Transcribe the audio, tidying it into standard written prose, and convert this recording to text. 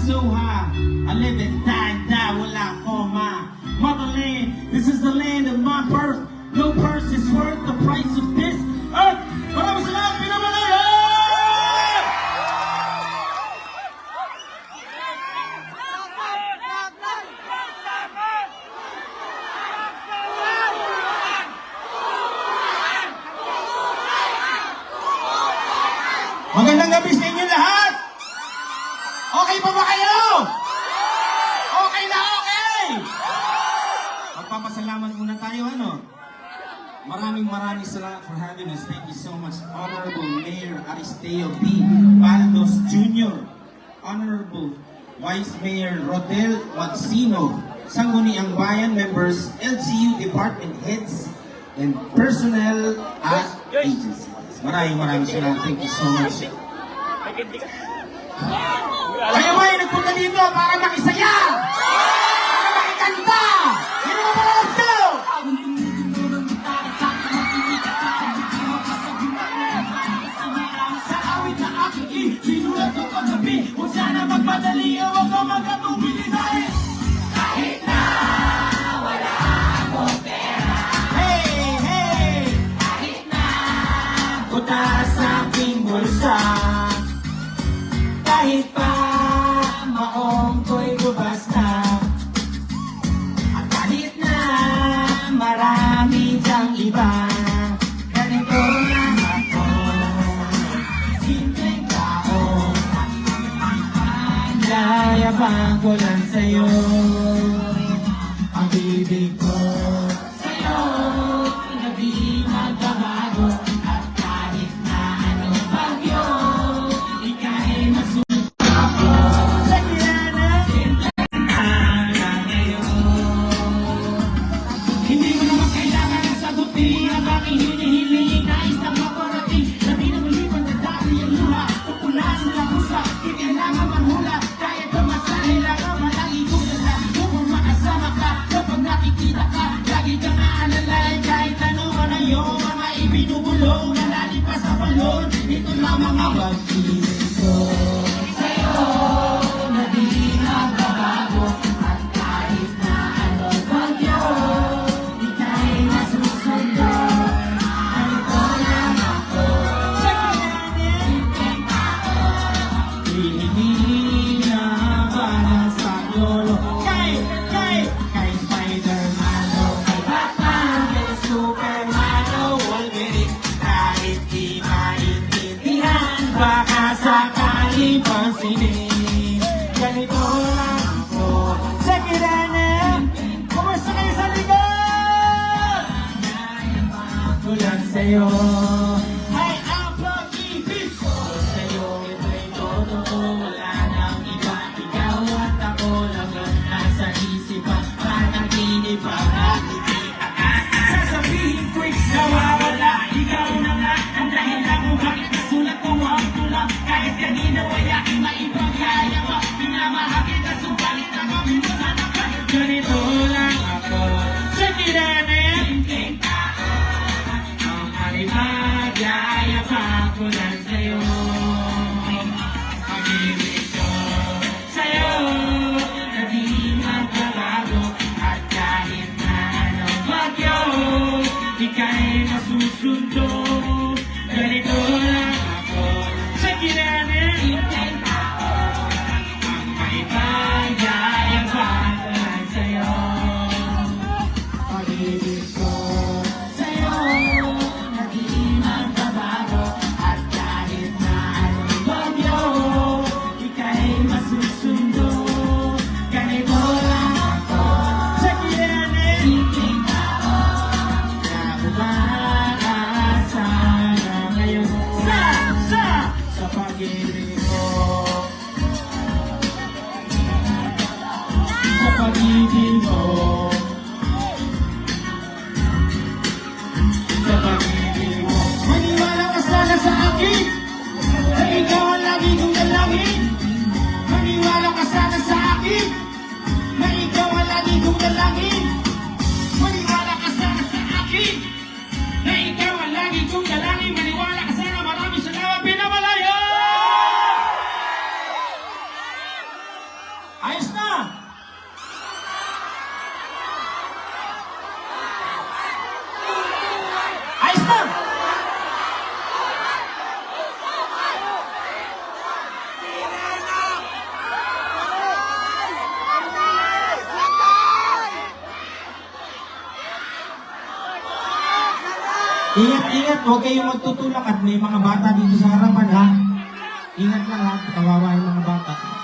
Suha. I live and die, wala koma. Motherland, this is the land of my birth. No purse is worth the price of this earth. Maraming salamat, Pinamalayan! Magandang gabi sa inyo lahat! Okay pa ba kayo? Okay na okay! Magpapasalamat muna tayo, ano? Maraming salamat for having us. Thank you so much, Honorable Mayor Aristeo B. Baldos Jr., Honorable Vice Mayor Rodel Magsino, Sangguniang Bayan members, LGU department heads, and personnel at agencies. Maraming salamat. Thank you so much. Kayo ba yung nagpunta dito para makisaya? Para makikanta? Sino mo ba gusto? Sa awit na aking sinulat ko kagabi, kung sana magpadali o wag ko magkatubili dahil kahit na wala akong pera. Hey! Kahit na buta sa aking bulsa, kahit pa maong ko'y gubas na, at kahit na marami dyang iba, ganito lang ako, simpleng tao, yayabang ko lang sa'yo, ang bibig ko sa'yo, na di magbabago, at kahit na anong bagyo, ika'y masunod. Ito lamang ang pag-ibig ko sa'yo, na di magbabago, at kahit na anong bagyo, ika'y masusundo. Ganito lang ako, simpleng tao, hindi na para sa lolo. Kay Spider-Man o kay Batman, kay Superman o Wolverine, kahit di maintindihan, baka sakali pansinin, ganito lang ako. Sa kiranan, kumusta kayo sa likod? Naiyak ko lang sa'yo, ay ang pag-ibig ko sa'yo, ito'y totoo, wala nang iba. Ikaw at ako lang ang nasa isipan, panaginip ang nakikita ka. Sasabihin ko'y nawawala, ikaw na nga ang dahilan kung bakit nasulat ko ang tulak. Kahit kanina wala aking maipagkaya mo, pinamahal kita, subalit na kami mo sana ka. Ganito lang ako, sa kiranan, simpleng tao, ang alimagyaya pa ko lang sa'yo, pag-ibig ko sa'yo, na di magbabago, at kahit na anong bagyo, ika'y masusundo. Ganito lang ako, sa kiranan, simpleng tao, ang maipagaya pa ko lang sa'yo, pag-ibig ko sa'yo, na di magbabago, at kahit na anong bagyo, ika'y masusundo. Ganito lang ako, sa kiranan, simpleng tao, na umaasa na ngayon sa pag-ibig ko, sa pag-ibig ko, sa pag-ibig ko. Maniwala ka sana sa akin, na ikaw ang lagi kong dalangin. Maniwala ka sana sa akin, na ikaw ang lagi kong dalangin. Maniwala ka sana sa akin, na ikaw ang lagi kong dalangin. Maniwala ka sana. Maraming salamat, Pinamalayan! Ayos na! Ayos na! Ingat-ingat, huwag kayong magtutulak at may mga bata dito sa harapan ha. Ingat lang ha, kawawa yung mga bata.